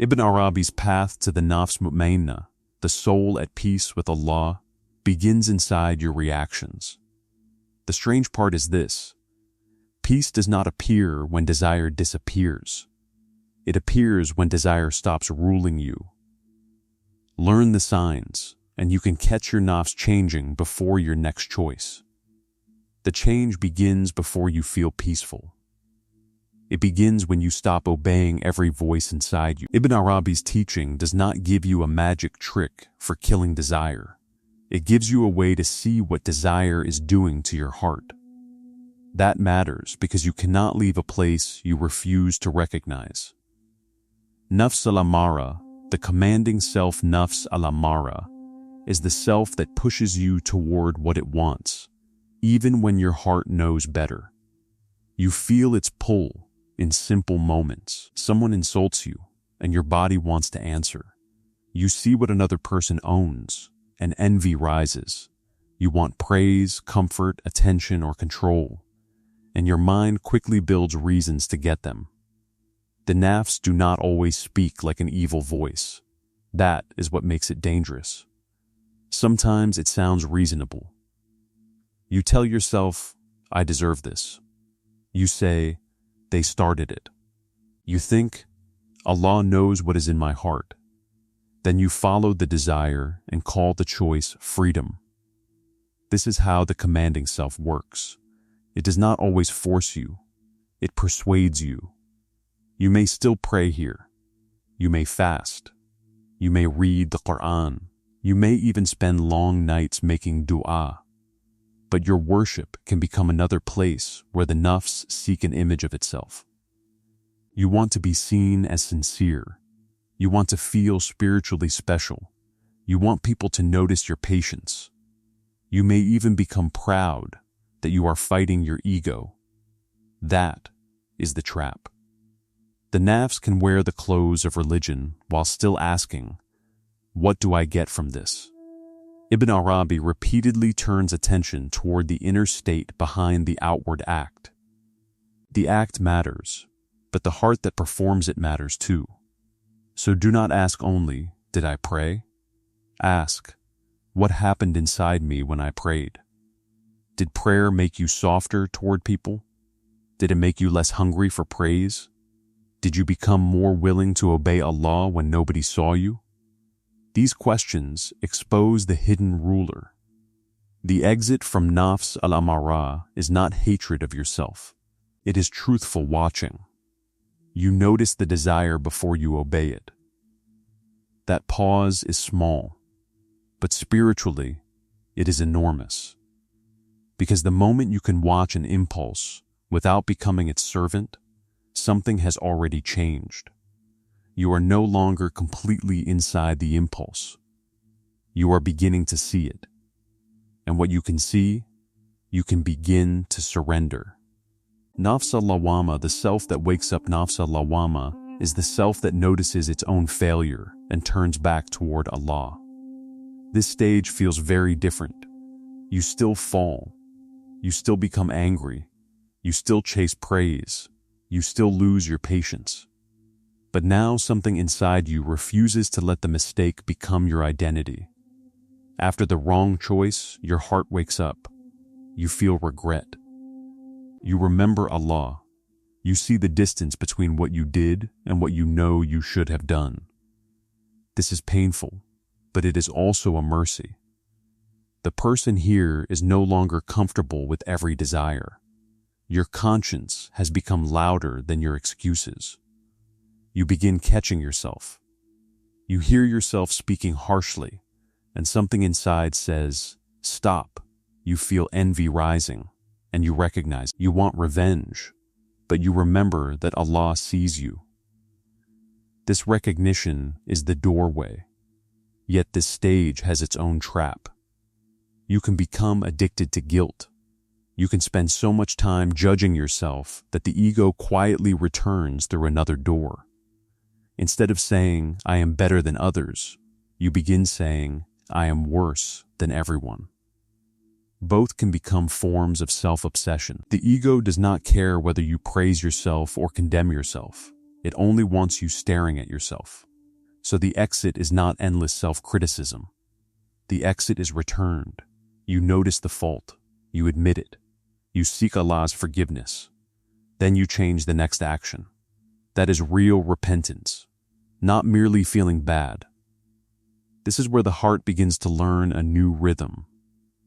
Ibn Arabi's path to the Nafs Mutmainnah, the soul at peace with Allah, begins inside your reactions. The strange part is this: peace does not appear when desire disappears. It appears when desire stops ruling you. Learn the signs, and you can catch your nafs changing before your next choice. The change begins before you feel peaceful. It begins when you stop obeying every voice inside you. Ibn Arabi's teaching does not give you a magic trick for killing desire. It gives you a way to see what desire is doing to your heart. That matters because you cannot leave a place you refuse to recognize. Nafs al-Amara, the commanding self Nafs al-Amara, is the self that pushes you toward what it wants, even when your heart knows better. You feel its pull in simple moments. Someone insults you, and your body wants to answer. You see what another person owns, and envy rises. You want praise, comfort, attention, or control, and your mind quickly builds reasons to get them. The nafs do not always speak like an evil voice. That is what makes it dangerous. Sometimes it sounds reasonable. You tell yourself, I deserve this. You say, they started it. You think, Allah knows what is in my heart. Then you follow the desire and call the choice freedom. This is how the commanding self works. It does not always force you. It persuades you. You may still pray here. You may fast. You may read the Qur'an. You may even spend long nights making dua. But your worship can become another place where the nafs seek an image of itself. You want to be seen as sincere. You want to feel spiritually special. You want people to notice your patience. You may even become proud that you are fighting your ego. That is the trap. The nafs can wear the clothes of religion while still asking, what do I get from this? Ibn Arabi repeatedly turns attention toward the inner state behind the outward act. The act matters, but the heart that performs it matters too. So do not ask only, did I pray? Ask, what happened inside me when I prayed? Did prayer make you softer toward people? Did it make you less hungry for praise? Did you become more willing to obey Allah when nobody saw you? These questions expose the hidden ruler. The exit from Nafs al-Amara is not hatred of yourself. It is truthful watching. You notice the desire before you obey it. That pause is small, but spiritually, it is enormous. Because the moment you can watch an impulse without becoming its servant, something has already changed. You are no longer completely inside the impulse. You are beginning to see it. And what you can see, you can begin to surrender. Nafs al-Lawama, the self that wakes up Nafs al-Lawama, is the self that notices its own failure and turns back toward Allah. This stage feels very different. You still fall. You still become angry. You still chase praise. You still lose your patience. But now something inside you refuses to let the mistake become your identity. After the wrong choice, your heart wakes up. You feel regret. You remember Allah. You see the distance between what you did and what you know you should have done. This is painful, but it is also a mercy. The person here is no longer comfortable with every desire. Your conscience has become louder than your excuses. You begin catching yourself. You hear yourself speaking harshly, and something inside says, stop. You feel envy rising, and you recognize you want revenge, but you remember that Allah sees you. This recognition is the doorway, yet this stage has its own trap. You can become addicted to guilt. You can spend so much time judging yourself that the ego quietly returns through another door. Instead of saying, I am better than others, you begin saying, I am worse than everyone. Both can become forms of self-obsession. The ego does not care whether you praise yourself or condemn yourself. It only wants you staring at yourself. So the exit is not endless self-criticism. The exit is returned. You notice the fault. You admit it. You seek Allah's forgiveness. Then you change the next action. That is real repentance, not merely feeling bad. This is where the heart begins to learn a new rhythm.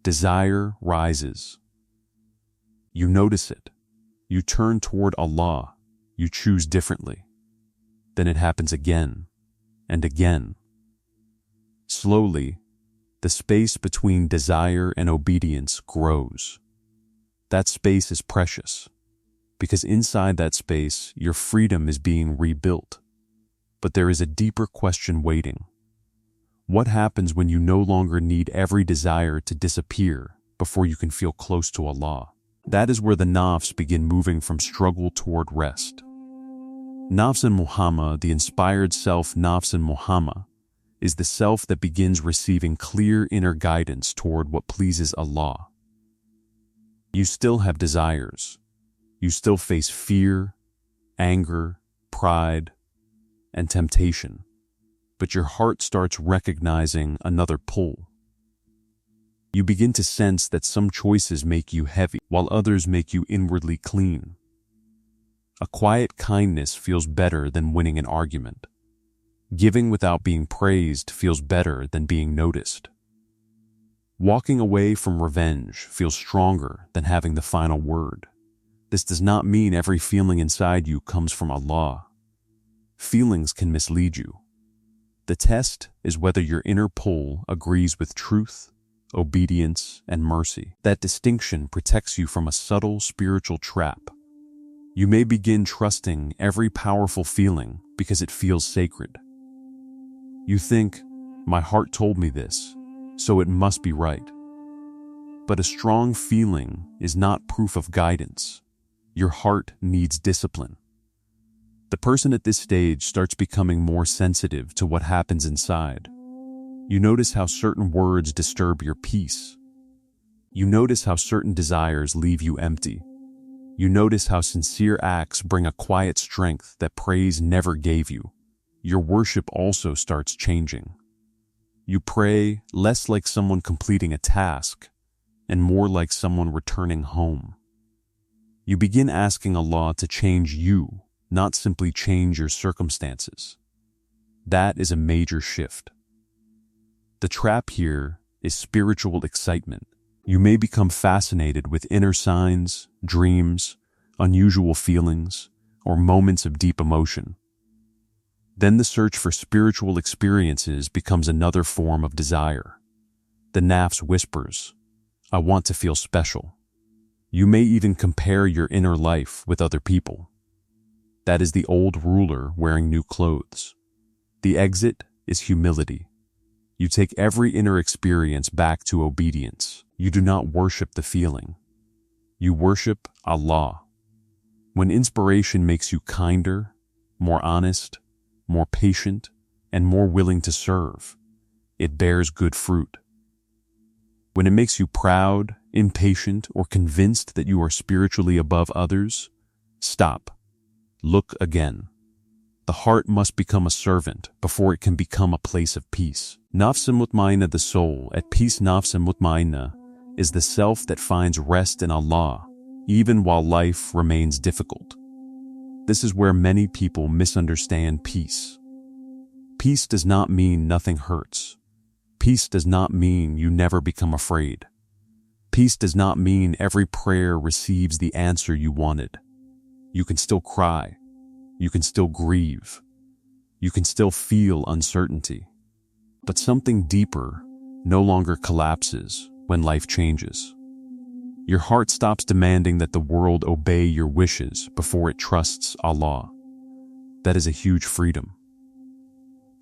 Desire rises. You notice it. You turn toward Allah. You choose differently. Then it happens again and again. Slowly, the space between desire and obedience grows. That space is precious, because inside that space, your freedom is being rebuilt. But there is a deeper question waiting. What happens when you no longer need every desire to disappear before you can feel close to Allah? That is where the nafs begin moving from struggle toward rest. Nafs Mutmainnah, the inspired self Nafs Mutmainnah, is the self that begins receiving clear inner guidance toward what pleases Allah. You still have desires. You still face fear, anger, pride, and temptation. But your heart starts recognizing another pull. You begin to sense that some choices make you heavy, while others make you inwardly clean. A quiet kindness feels better than winning an argument. Giving without being praised feels better than being noticed. Walking away from revenge feels stronger than having the final word. This does not mean every feeling inside you comes from Allah. Feelings can mislead you. The test is whether your inner pull agrees with truth, obedience, and mercy. That distinction protects you from a subtle spiritual trap. You may begin trusting every powerful feeling because it feels sacred. You think, my heart told me this, so it must be right. But a strong feeling is not proof of guidance. Your heart needs discipline. The person at this stage starts becoming more sensitive to what happens inside. You notice how certain words disturb your peace. You notice how certain desires leave you empty. You notice how sincere acts bring a quiet strength that praise never gave you. Your worship also starts changing. You pray less like someone completing a task and more like someone returning home. You begin asking Allah to change you, not simply change your circumstances. That is a major shift. The trap here is spiritual excitement. You may become fascinated with inner signs, dreams, unusual feelings, or moments of deep emotion. Then the search for spiritual experiences becomes another form of desire. The nafs whispers, I want to feel special. You may even compare your inner life with other people. That is the old ruler wearing new clothes. The exit is humility. You take every inner experience back to obedience. You do not worship the feeling. You worship Allah. When inspiration makes you kinder, more honest, more patient, and more willing to serve, it bears good fruit. When it makes you proud, impatient, or convinced that you are spiritually above others, stop. Look again. The heart must become a servant before it can become a place of peace. Nafs Mutmainnah, the soul at peace. Nafs Mutmainnah is the self that finds rest in Allah, even while life remains difficult. This is where many people misunderstand peace. Peace does not mean nothing hurts. Peace does not mean you never become afraid. Peace does not mean every prayer receives the answer you wanted. You can still cry. You can still grieve. You can still feel uncertainty. But something deeper no longer collapses when life changes. Your heart stops demanding that the world obey your wishes before it trusts Allah. That is a huge freedom.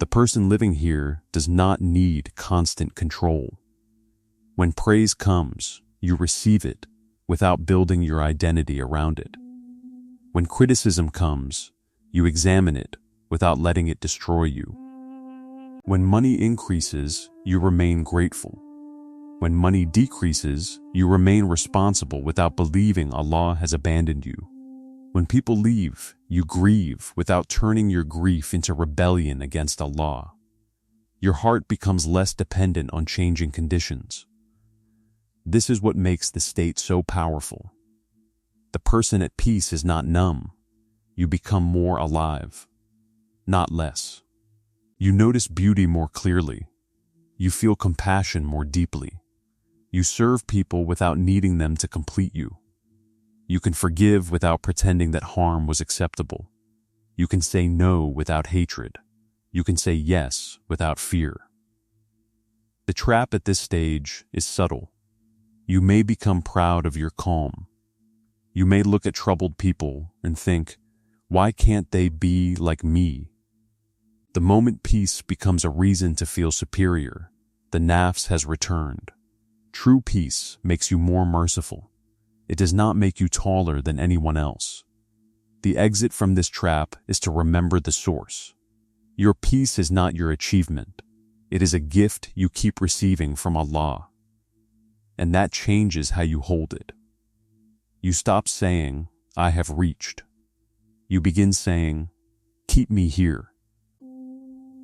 The person living here does not need constant control. When praise comes, you receive it without building your identity around it. When criticism comes, you examine it without letting it destroy you. When money increases, you remain grateful. When money decreases, you remain responsible without believing Allah has abandoned you. When people leave, you grieve without turning your grief into rebellion against Allah. Your heart becomes less dependent on changing conditions. This is what makes the state so powerful. The person at peace is not numb. You become more alive, not less. You notice beauty more clearly. You feel compassion more deeply. You serve people without needing them to complete you. You can forgive without pretending that harm was acceptable. You can say no without hatred. You can say yes without fear. The trap at this stage is subtle. You may become proud of your calm. You may look at troubled people and think, why can't they be like me? The moment peace becomes a reason to feel superior, the nafs has returned. True peace makes you more merciful. It does not make you taller than anyone else. The exit from this trap is to remember the source. Your peace is not your achievement. It is a gift you keep receiving from Allah. And that changes how you hold it. You stop saying, I have reached. You begin saying, keep me here.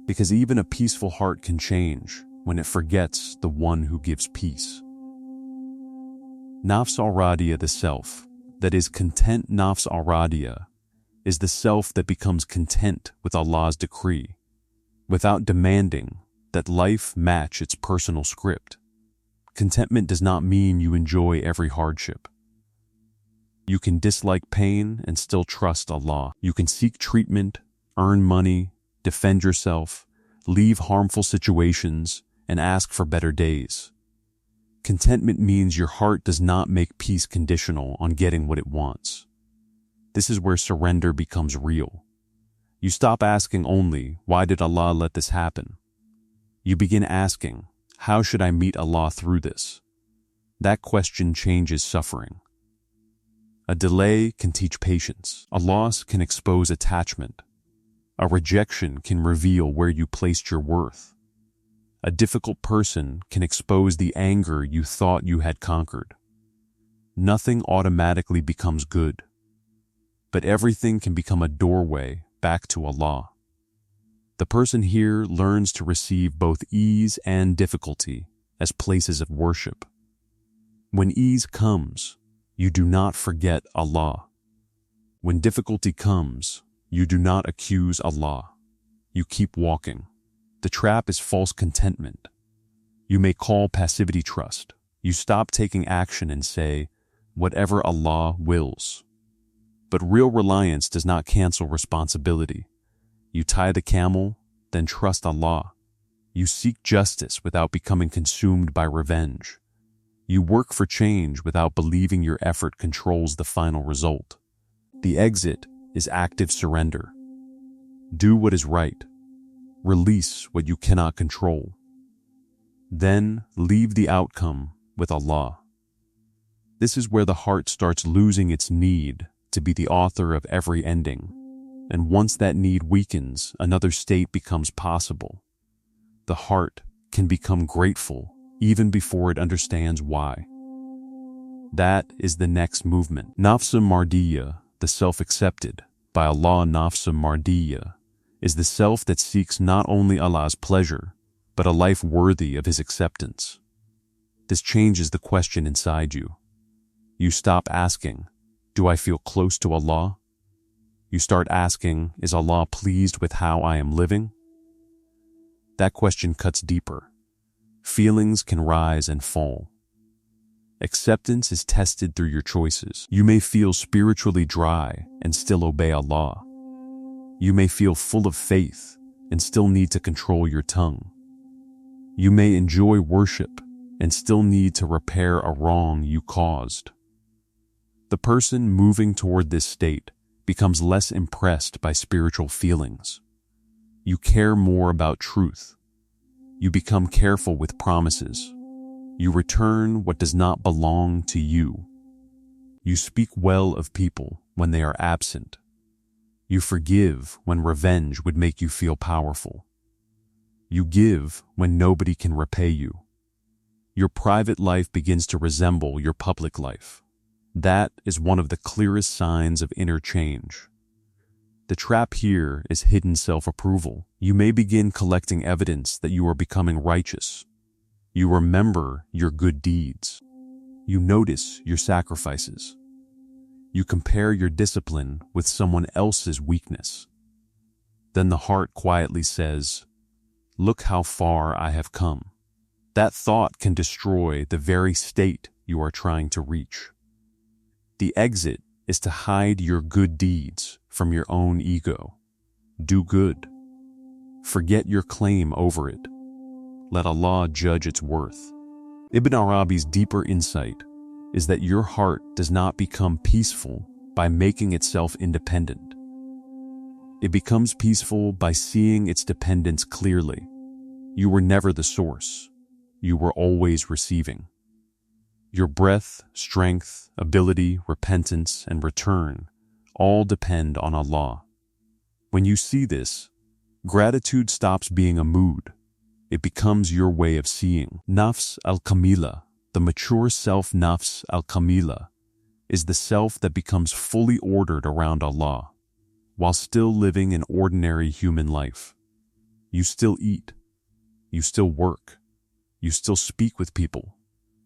Because even a peaceful heart can change when it forgets the one who gives peace. Nafs al-Radiyah, the self, that is content nafs al-Radiyah, is the self that becomes content with Allah's decree, without demanding that life match its personal script. Contentment does not mean you enjoy every hardship. You can dislike pain and still trust Allah. You can seek treatment, earn money, defend yourself, leave harmful situations, and ask for better days. Contentment means your heart does not make peace conditional on getting what it wants. This is where surrender becomes real. You stop asking only, why did Allah let this happen? You begin asking, how should I meet Allah through this? That question changes suffering. A delay can teach patience. A loss can expose attachment. A rejection can reveal where you placed your worth. A difficult person can expose the anger you thought you had conquered. Nothing automatically becomes good, but everything can become a doorway back to Allah. The person here learns to receive both ease and difficulty as places of worship. When ease comes, you do not forget Allah. When difficulty comes, you do not accuse Allah. You keep walking. The trap is false contentment. You may call passivity trust. You stop taking action and say, whatever Allah wills. But real reliance does not cancel responsibility. You tie the camel, then trust Allah. You seek justice without becoming consumed by revenge. You work for change without believing your effort controls the final result. The exit is active surrender. Do what is right. Release what you cannot control. Then leave the outcome with Allah. This is where the heart starts losing its need to be the author of every ending. And once that need weakens, another state becomes possible. The heart can become grateful even before it understands why. That is the next movement. Nafs Mardiyah, the self-accepted by Allah. Nafs Mardiyah is the self that seeks not only Allah's pleasure, but a life worthy of His acceptance. This changes the question inside you. You stop asking, do I feel close to Allah? You start asking, is Allah pleased with how I am living? That question cuts deeper. Feelings can rise and fall. Acceptance is tested through your choices. You may feel spiritually dry and still obey Allah. You may feel full of faith and still need to control your tongue. You may enjoy worship and still need to repair a wrong you caused. The person moving toward this state becomes less impressed by spiritual feelings. You care more about truth. You become careful with promises. You return what does not belong to you. You speak well of people when they are absent. You forgive when revenge would make you feel powerful. You give when nobody can repay you. Your private life begins to resemble your public life. That is one of the clearest signs of inner change. The trap here is hidden self-approval. You may begin collecting evidence that you are becoming righteous. You remember your good deeds. You notice your sacrifices. You compare your discipline with someone else's weakness. Then the heart quietly says, "Look how far I have come." That thought can destroy the very state you are trying to reach. The exit is to hide your good deeds from your own ego. Do good. Forget your claim over it. Let Allah judge its worth. Ibn Arabi's deeper insight is that your heart does not become peaceful by making itself independent. It becomes peaceful by seeing its dependence clearly. You were never the source. You were always receiving. Your breath, strength, ability, repentance, and return all depend on Allah. When you see this, gratitude stops being a mood. It becomes your way of seeing. Nafs al-Kamila, the mature self Nafs al-Kamila, is the self that becomes fully ordered around Allah, while still living an ordinary human life. You still eat. You still work. You still speak with people.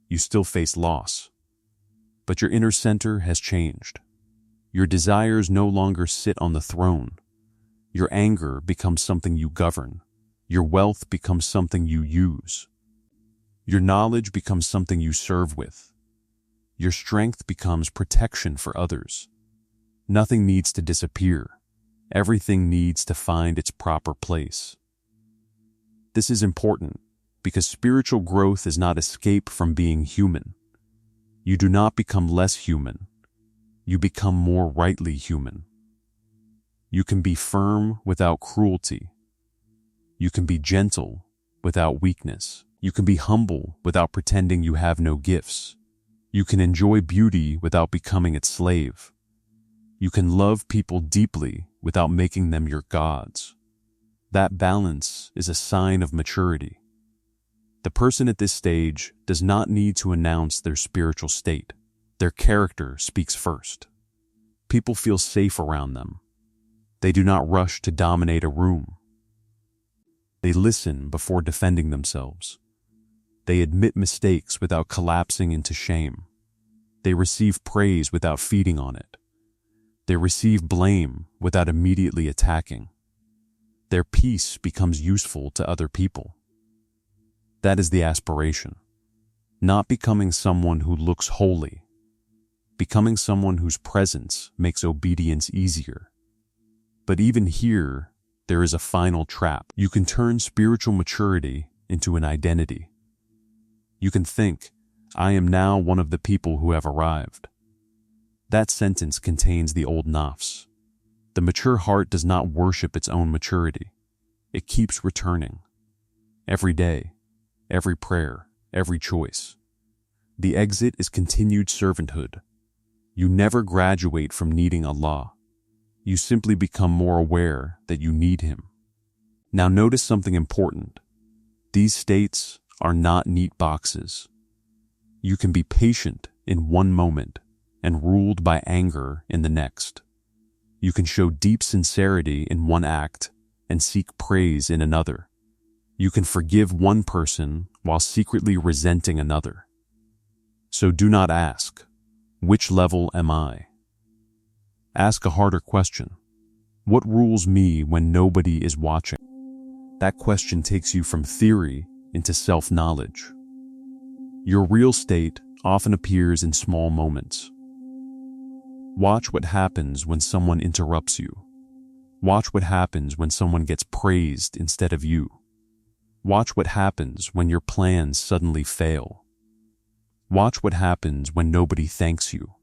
You still face loss. But your inner center has changed. Your desires no longer sit on the throne. Your anger becomes something you govern. Your wealth becomes something you use. Your knowledge becomes something you serve with. Your strength becomes protection for others. Nothing needs to disappear. Everything needs to find its proper place. This is important because spiritual growth is not escape from being human. You do not become less human. You become more rightly human. You can be firm without cruelty. You can be gentle without weakness. You can be humble without pretending you have no gifts. You can enjoy beauty without becoming its slave. You can love people deeply without making them your gods. That balance is a sign of maturity. The person at this stage does not need to announce their spiritual state. Their character speaks first. People feel safe around them. They do not rush to dominate a room. They listen before defending themselves. They admit mistakes without collapsing into shame. They receive praise without feeding on it. They receive blame without immediately attacking. Their peace becomes useful to other people. That is the aspiration. Not becoming someone who looks holy. Becoming someone whose presence makes obedience easier. But even here, there is a final trap. You can turn spiritual maturity into an identity. You can think, "I am now one of the people who have arrived." That sentence contains the old nafs. The mature heart does not worship its own maturity. It keeps returning. Every day, every prayer, every choice. The exit is continued servanthood. You never graduate from needing Allah. You simply become more aware that you need Him. Now notice something important. These states are not neat boxes. You can be patient in one moment and ruled by anger in the next. You can show deep sincerity in one act and seek praise in another. You can forgive one person while secretly resenting another. So do not ask, "Which level am I?" Ask a harder question. What rules me when nobody is watching? That question takes you from theory into self-knowledge. Your real state often appears in small moments. Watch what happens when someone interrupts you. Watch what happens when someone gets praised instead of you. Watch what happens when your plans suddenly fail. Watch what happens when nobody thanks you.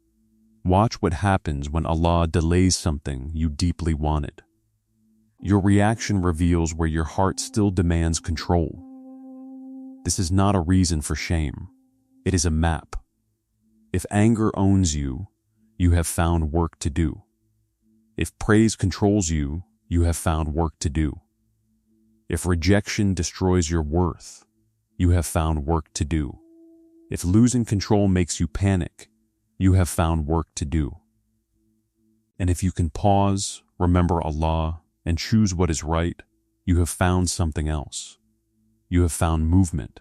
Watch what happens when Allah delays something you deeply wanted. Your reaction reveals where your heart still demands control. This is not a reason for shame. It is a map. If anger owns you, you have found work to do. If praise controls you, you have found work to do. If rejection destroys your worth, you have found work to do. If losing control makes you panic, you have found work to do. And if you can pause, remember Allah, and choose what is right, you have found something else. You have found movement.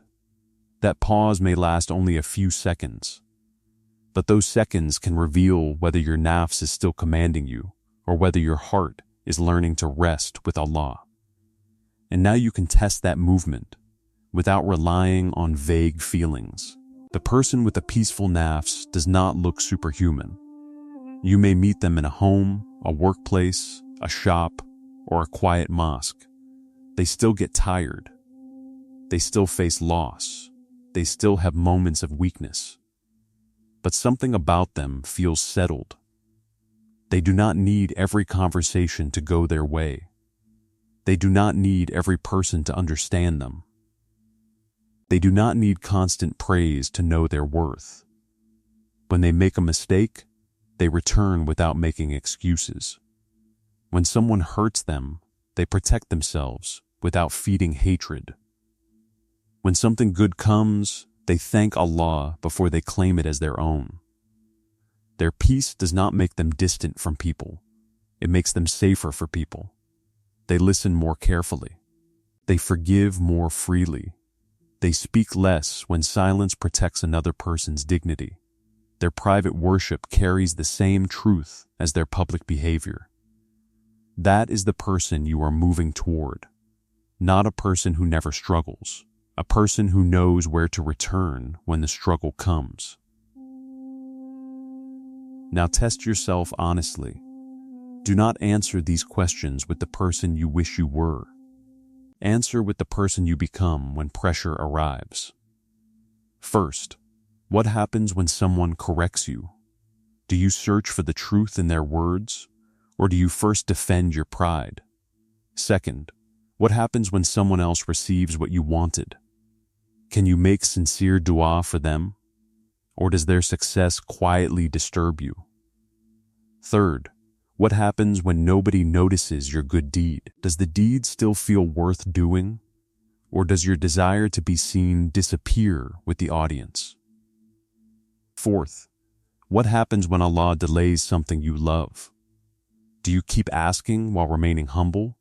That pause may last only a few seconds, but those seconds can reveal whether your nafs is still commanding you or whether your heart is learning to rest with Allah. And now you can test that movement without relying on vague feelings. The person with a peaceful nafs does not look superhuman. You may meet them in a home, a workplace, a shop, or a quiet mosque. They still get tired. They still face loss. They still have moments of weakness. But something about them feels settled. They do not need every conversation to go their way. They do not need every person to understand them. They do not need constant praise to know their worth. When they make a mistake, they return without making excuses. When someone hurts them, they protect themselves without feeding hatred. When something good comes, they thank Allah before they claim it as their own. Their peace does not make them distant from people. It makes them safer for people. They listen more carefully. They forgive more freely. They speak less when silence protects another person's dignity. Their private worship carries the same truth as their public behavior. That is the person you are moving toward, not a person who never struggles. A person who knows where to return when the struggle comes. Now test yourself honestly. Do not answer these questions with the person you wish you were. Answer with the person you become when pressure arrives. First, what happens when someone corrects you? Do you search for the truth in their words, or do you first defend your pride? Second, what happens when someone else receives what you wanted? Can you make sincere dua for them, or does their success quietly disturb you? Third, what happens when nobody notices your good deed? Does the deed still feel worth doing, or does your desire to be seen disappear with the audience? Fourth, what happens when Allah delays something you love? Do you keep asking while remaining humble,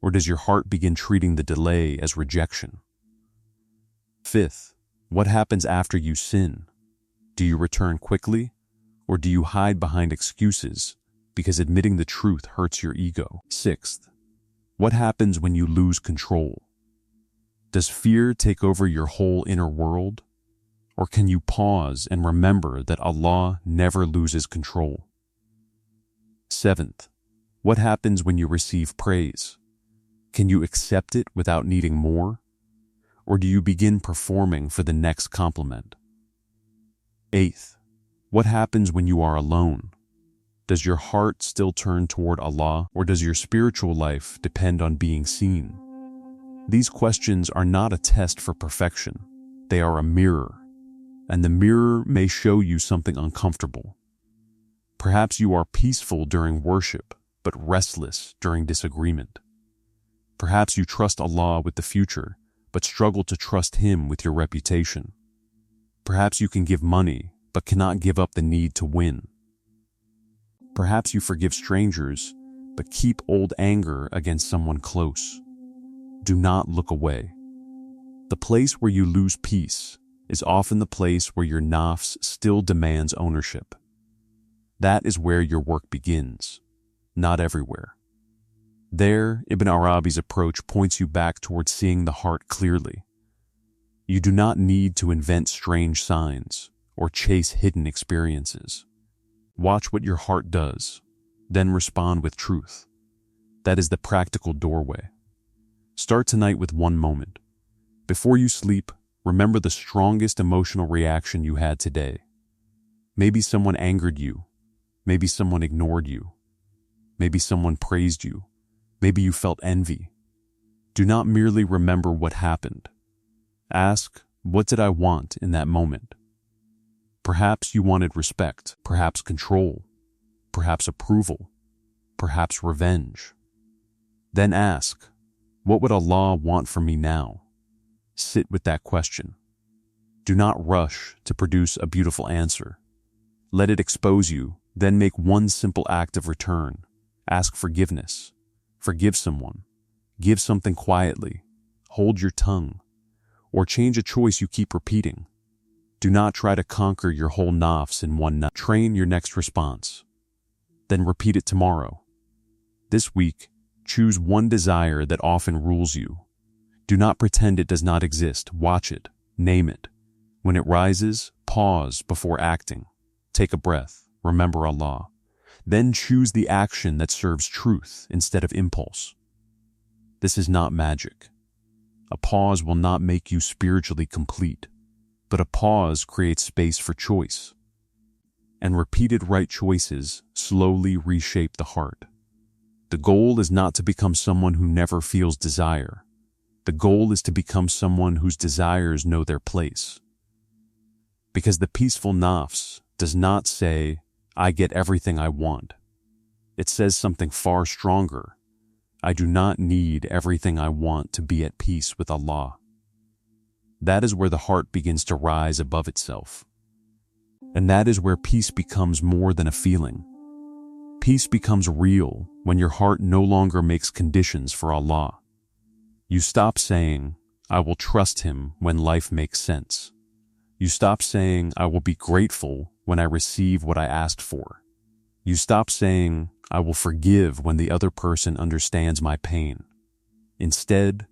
or does your heart begin treating the delay as rejection? Fifth, what happens after you sin? Do you return quickly, or do you hide behind excuses because admitting the truth hurts your ego? Sixth, what happens when you lose control? Does fear take over your whole inner world, or can you pause and remember that Allah never loses control? Seventh, what happens when you receive praise? Can you accept it without needing more? Or do you begin performing for the next compliment? Eighth, what happens when you are alone? Does your heart still turn toward Allah, or does your spiritual life depend on being seen? These questions are not a test for perfection. They are a mirror, and the mirror may show you something uncomfortable. Perhaps you are peaceful during worship, but restless during disagreement. Perhaps you trust Allah with the future, but struggle to trust Him with your reputation. Perhaps you can give money, but cannot give up the need to win. Perhaps you forgive strangers, but keep old anger against someone close. Do not look away. The place where you lose peace is often the place where your nafs still demands ownership. That is where your work begins, not everywhere. There, Ibn Arabi's approach points you back towards seeing the heart clearly. You do not need to invent strange signs or chase hidden experiences. Watch what your heart does, then respond with truth. That is the practical doorway. Start tonight with one moment. Before you sleep, remember the strongest emotional reaction you had today. Maybe someone angered you. Maybe someone ignored you. Maybe someone praised you. Maybe you felt envy. Do not merely remember what happened. Ask, what did I want in that moment? Perhaps you wanted respect, perhaps control, perhaps approval, perhaps revenge. Then ask, what would Allah want from me now? Sit with that question. Do not rush to produce a beautiful answer. Let it expose you, then make one simple act of return. Ask forgiveness. Forgive someone. Give something quietly. Hold your tongue. Or change a choice you keep repeating. Do not try to conquer your whole nafs in one night. Train your next response. Then repeat it tomorrow. This week, choose one desire that often rules you. Do not pretend it does not exist. Watch it. Name it. When it rises, pause before acting. Take a breath. Remember Allah. Then choose the action that serves truth instead of impulse. This is not magic. A pause will not make you spiritually complete, but a pause creates space for choice. And repeated right choices slowly reshape the heart. The goal is not to become someone who never feels desire. The goal is to become someone whose desires know their place. Because the peaceful nafs does not say, I get everything I want. It says something far stronger. I do not need everything I want to be at peace with Allah. That is where the heart begins to rise above itself. And that is where peace becomes more than a feeling. Peace becomes real when your heart no longer makes conditions for Allah. You stop saying, I will trust Him when life makes sense. You stop saying, I will be grateful when I receive what I asked for. You stop saying, I will forgive when the other person understands my pain. Instead,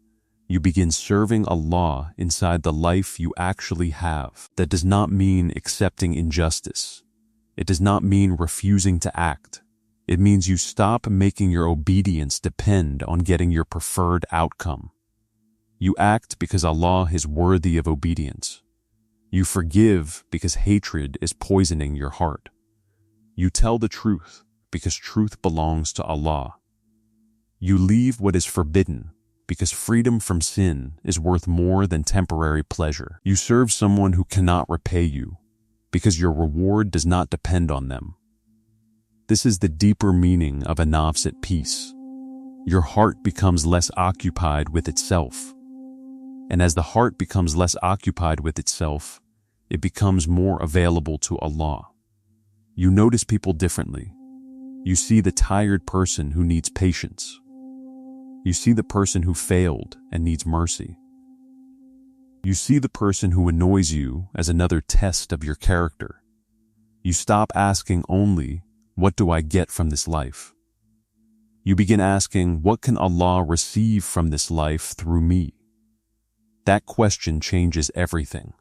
you begin serving Allah inside the life you actually have. That does not mean accepting injustice. It does not mean refusing to act. It means you stop making your obedience depend on getting your preferred outcome. You act because Allah is worthy of obedience. You forgive because hatred is poisoning your heart. You tell the truth because truth belongs to Allah. You leave what is forbidden because freedom from sin is worth more than temporary pleasure. You serve someone who cannot repay you because your reward does not depend on them. This is the deeper meaning of a nafs at peace. Your heart becomes less occupied with itself. And as the heart becomes less occupied with itself, it becomes more available to Allah. You notice people differently. You see the tired person who needs patience. You see the person who failed and needs mercy. You see the person who annoys you as another test of your character. You stop asking only, what do I get from this life? You begin asking, what can Allah receive from this life through me? That question changes everything.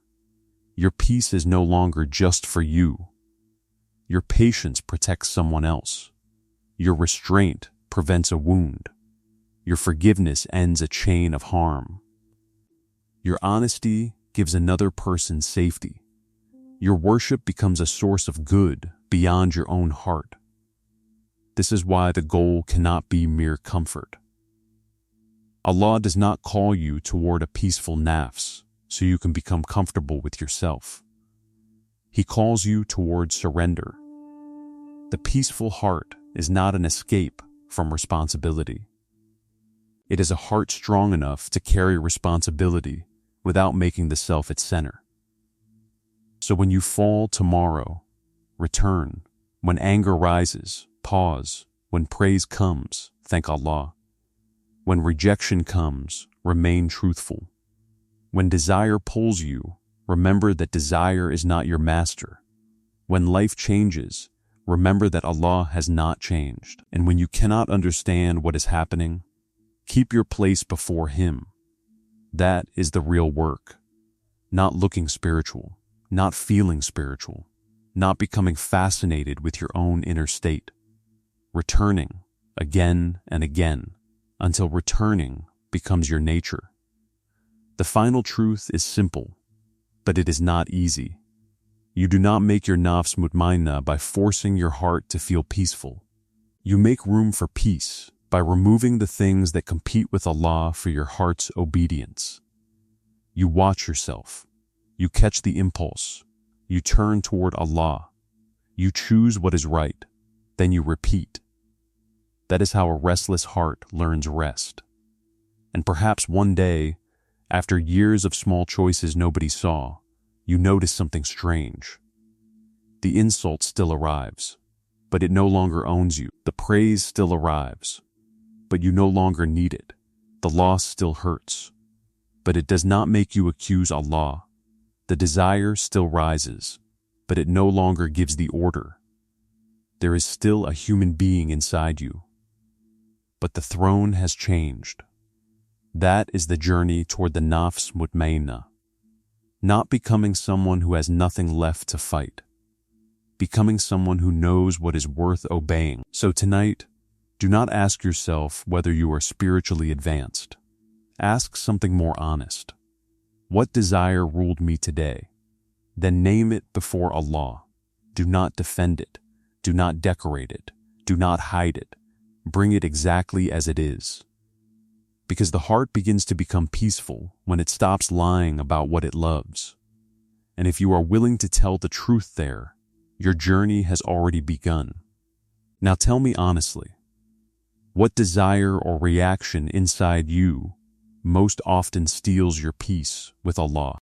Your peace is no longer just for you. Your patience protects someone else. Your restraint prevents a wound. Your forgiveness ends a chain of harm. Your honesty gives another person safety. Your worship becomes a source of good beyond your own heart. This is why the goal cannot be mere comfort. Allah does not call you toward a peaceful nafs so you can become comfortable with yourself. He calls you toward surrender. The peaceful heart is not an escape from responsibility. It is a heart strong enough to carry responsibility without making the self its center. So when you fall tomorrow, return. When anger rises, pause. When praise comes, thank Allah. When rejection comes, remain truthful. When desire pulls you, remember that desire is not your master. When life changes, remember that Allah has not changed. And when you cannot understand what is happening, keep your place before Him. That is the real work. Not looking spiritual, not feeling spiritual, not becoming fascinated with your own inner state. Returning again and again until returning becomes your nature. The final truth is simple, but it is not easy. You do not make your Nafs Mutmainnah by forcing your heart to feel peaceful. You make room for peace by removing the things that compete with Allah for your heart's obedience. You watch yourself. You catch the impulse. You turn toward Allah. You choose what is right. Then you repeat. That is how a restless heart learns rest. And perhaps one day, after years of small choices nobody saw, you notice something strange. The insult still arrives, but it no longer owns you. The praise still arrives, but you no longer need it. The loss still hurts, but it does not make you accuse Allah. The desire still rises, but it no longer gives the order. There is still a human being inside you, but the throne has changed. That is the journey toward the Nafs Mutmainnah. Not becoming someone who has nothing left to fight. Becoming someone who knows what is worth obeying. So tonight, do not ask yourself whether you are spiritually advanced. Ask something more honest. What desire ruled me today? Then name it before Allah. Do not defend it. Do not decorate it. Do not hide it. Bring it exactly as it is. Because the heart begins to become peaceful when it stops lying about what it loves. And if you are willing to tell the truth there, your journey has already begun. Now tell me honestly, what desire or reaction inside you most often steals your peace with Allah?